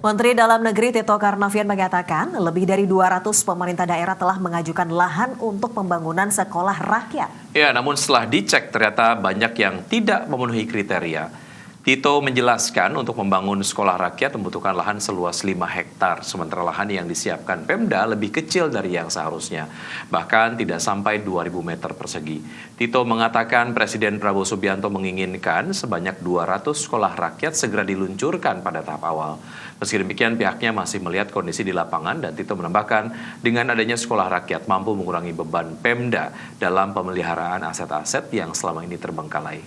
Menteri Dalam Negeri Tito Karnavian mengatakan lebih dari 200 pemerintah daerah telah mengajukan lahan untuk pembangunan sekolah rakyat. Ya, namun setelah dicek ternyata banyak yang tidak memenuhi kriteria. Tito menjelaskan untuk membangun sekolah rakyat membutuhkan lahan seluas 5 hektar, sementara lahan yang disiapkan Pemda lebih kecil dari yang seharusnya, bahkan tidak sampai 2.000 meter persegi. Tito mengatakan Presiden Prabowo Subianto menginginkan sebanyak 200 sekolah rakyat segera diluncurkan pada tahap awal. Meski demikian pihaknya masih melihat kondisi di lapangan dan Tito menambahkan dengan adanya sekolah rakyat mampu mengurangi beban Pemda dalam pemeliharaan aset-aset yang selama ini terbengkalai.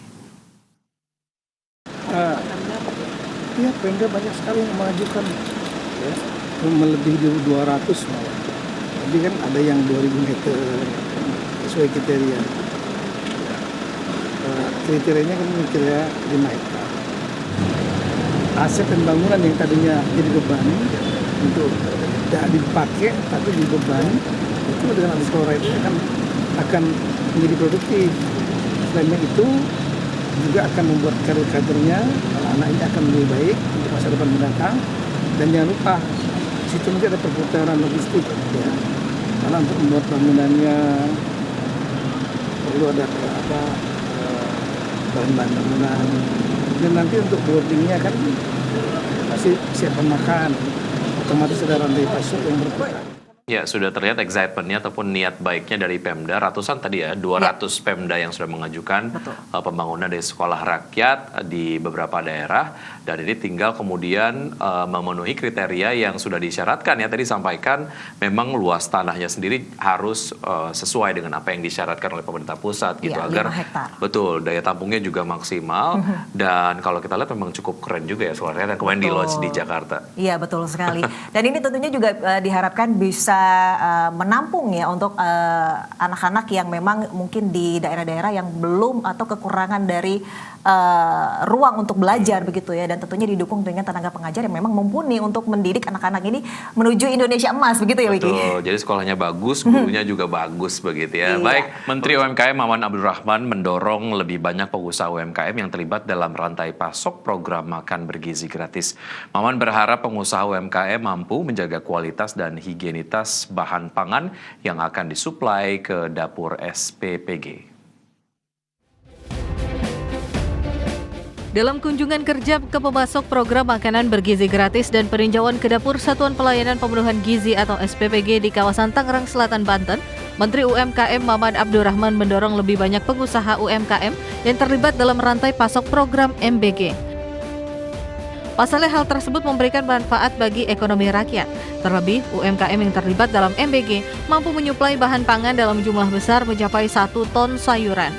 Ya, Pemda banyak sekali yang mengajukan ya, melebihi 200 malah. Jadi kan ada yang 2.000 meter sesuai kriteria. Kriterianya kan kriteria 5 hektar. Aset dan bangunan yang tadinya jadi beban untuk tidak dipakai tapi dibebani, itu dengan ada sekolah itu akan menjadi produktif. Selain itu juga akan membuat kader-kadernya, anak-anaknya akan lebih baik untuk masa depan mendatang. Dan jangan lupa, situ nanti ada perputaran logistik, ya. Karena untuk membuat bangunannya perlu ada bahan-bahan bangunan. Dan nanti untuk boardingnya kan pasti siap makan, otomatis ada rantai pasok yang berputar. Ya, sudah terlihat excitementnya ataupun niat baiknya dari Pemda. Ratusan tadi ya, 200 Pemda yang sudah mengajukan pembangunan dari sekolah rakyat di beberapa daerah. Dan ini tinggal kemudian memenuhi kriteria yang sudah disyaratkan ya. Tadi sampaikan memang luas tanahnya sendiri harus sesuai dengan apa yang disyaratkan oleh pemerintah pusat gitu. Ya, agar 5 hektar. Betul, daya tampungnya juga maksimal. Dan kalau kita lihat memang cukup keren juga ya sekolah rakyat yang kemarin di launch di Jakarta. Iya, betul sekali. Dan ini tentunya juga diharapkan bisa menampung ya untuk anak-anak yang memang mungkin di daerah-daerah yang belum atau kekurangan dari ruang untuk belajar begitu ya, dan tentunya didukung dengan tenaga pengajar yang memang mumpuni untuk mendidik anak-anak ini menuju Indonesia emas begitu ya, Wiki. Betul, jadi sekolahnya bagus, gurunya juga bagus begitu ya. Baik, Menteri UMKM Maman Abdurrahman mendorong lebih banyak pengusaha UMKM yang terlibat dalam rantai pasok program makan bergizi gratis. Maman berharap pengusaha UMKM mampu menjaga kualitas dan higienitas bahan pangan yang akan disuplai ke dapur SPPG. Dalam kunjungan kerja ke pemasok program makanan bergizi gratis dan peninjauan ke dapur Satuan Pelayanan Pemenuhan Gizi atau SPPG di kawasan Tangerang Selatan, Banten, Menteri UMKM Maman Abdurrahman mendorong lebih banyak pengusaha UMKM yang terlibat dalam rantai pasok program MBG. Pasalnya hal tersebut memberikan manfaat bagi ekonomi rakyat. Terlebih, UMKM yang terlibat dalam MBG mampu menyuplai bahan pangan dalam jumlah besar mencapai 1 ton sayuran.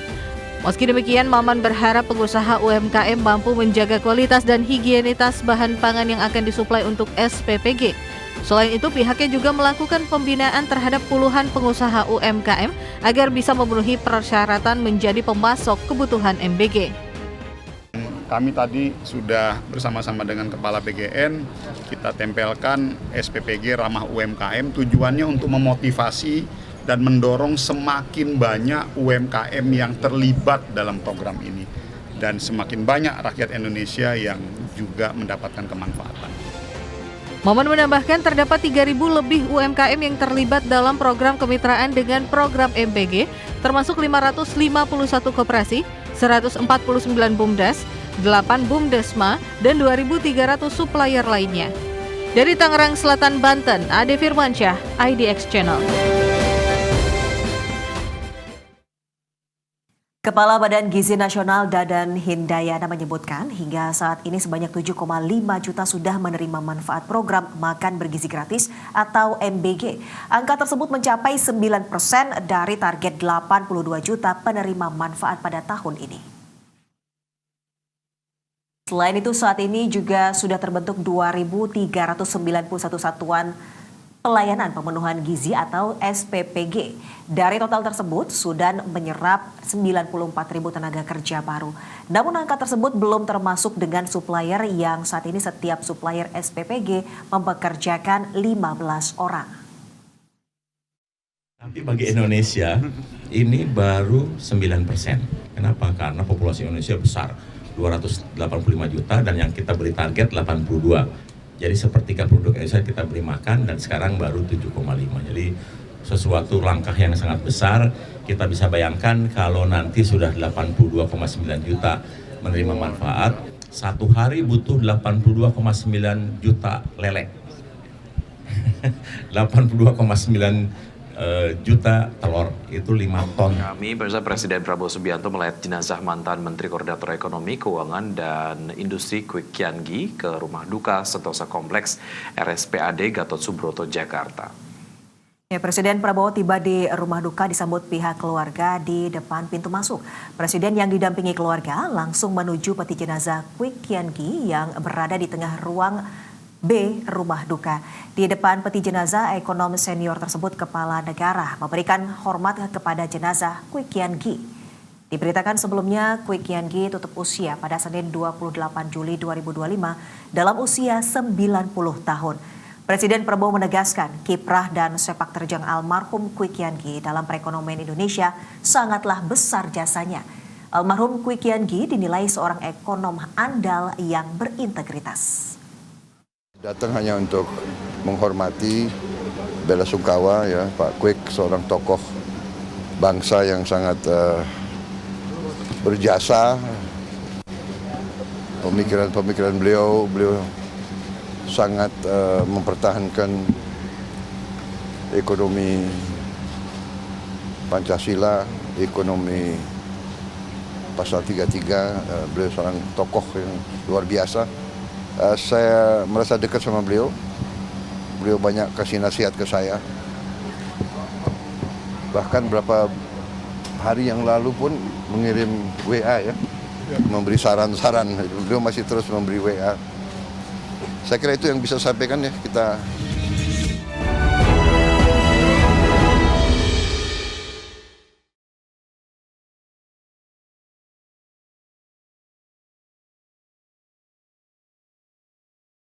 Meski demikian, Maman berharap pengusaha UMKM mampu menjaga kualitas dan higienitas bahan pangan yang akan disuplai untuk SPPG. Selain itu, pihaknya juga melakukan pembinaan terhadap puluhan pengusaha UMKM agar bisa memenuhi persyaratan menjadi pemasok kebutuhan MBG. Kami tadi sudah bersama-sama dengan Kepala BGN, kita tempelkan SPPG ramah UMKM, tujuannya untuk memotivasi dan mendorong semakin banyak UMKM yang terlibat dalam program ini. Dan semakin banyak rakyat Indonesia yang juga mendapatkan kemanfaatan. Maman menambahkan terdapat 3.000 lebih UMKM yang terlibat dalam program kemitraan dengan program MBG, termasuk 551 koperasi, 149 BUMDes, 8 BUMDesma, dan 2.300 supplier lainnya. Dari Tangerang Selatan, Banten, Ade Firmansyah, IDX Channel. Kepala Badan Gizi Nasional Dadan Hindayana menyebutkan hingga saat ini sebanyak 7,5 juta sudah menerima manfaat program makan bergizi gratis atau MBG. Angka tersebut mencapai 9% dari target 82 juta penerima manfaat pada tahun ini. Selain itu saat ini juga sudah terbentuk 2.391 satuan pelayanan pemenuhan gizi atau SPPG. Dari total tersebut, Sudan menyerap 94.000 tenaga kerja baru. Namun angka tersebut belum termasuk dengan supplier yang saat ini setiap supplier SPPG mempekerjakan 15 orang. Tapi bagi Indonesia ini baru 9%. Kenapa? Karena populasi Indonesia besar, 285 juta dan yang kita beri target 82. Jadi sepertiga penduduk Indonesia kita beri makan dan sekarang baru 7,5. Jadi sesuatu langkah yang sangat besar. Kita bisa bayangkan kalau nanti sudah 82,9 juta menerima manfaat, satu hari butuh 82,9 juta lele. 82,9 juta telur, itu 5 ton. Kami bersama Presiden Prabowo Subianto melihat jenazah mantan Menteri Koordinator Ekonomi, Keuangan, dan Industri Kwik Kian Gi ke rumah duka Sentosa Kompleks RSPAD Gatot Subroto, Jakarta. Ya, Presiden Prabowo tiba di rumah duka disambut pihak keluarga di depan pintu masuk. Presiden yang didampingi keluarga langsung menuju peti jenazah Kwik Kian Gi yang berada di tengah ruang B rumah duka. Di depan peti jenazah, ekonom senior tersebut kepala negara memberikan hormat kepada jenazah Kwik Kian Gi. Diberitakan sebelumnya Kwik Kian Gi tutup usia pada Senin 28 Juli 2025 dalam usia 90 tahun. Presiden Prabowo menegaskan kiprah dan sepak terjang almarhum Kwik Kian Gi dalam perekonomian Indonesia sangatlah besar jasanya. Almarhum Kwik Kian Gi dinilai seorang ekonom andal yang berintegritas. Datang hanya untuk menghormati, bela sungkawa ya Pak Kwik, seorang tokoh bangsa yang sangat berjasa. Pemikiran beliau sangat mempertahankan ekonomi Pancasila, ekonomi pasal 33. Beliau seorang tokoh yang luar biasa. Saya merasa dekat sama beliau. Beliau banyak kasih nasihat ke saya. Bahkan beberapa hari yang lalu pun mengirim WA ya, memberi saran-saran. Beliau masih terus memberi WA. Saya kira itu yang bisa sampaikan ya, kita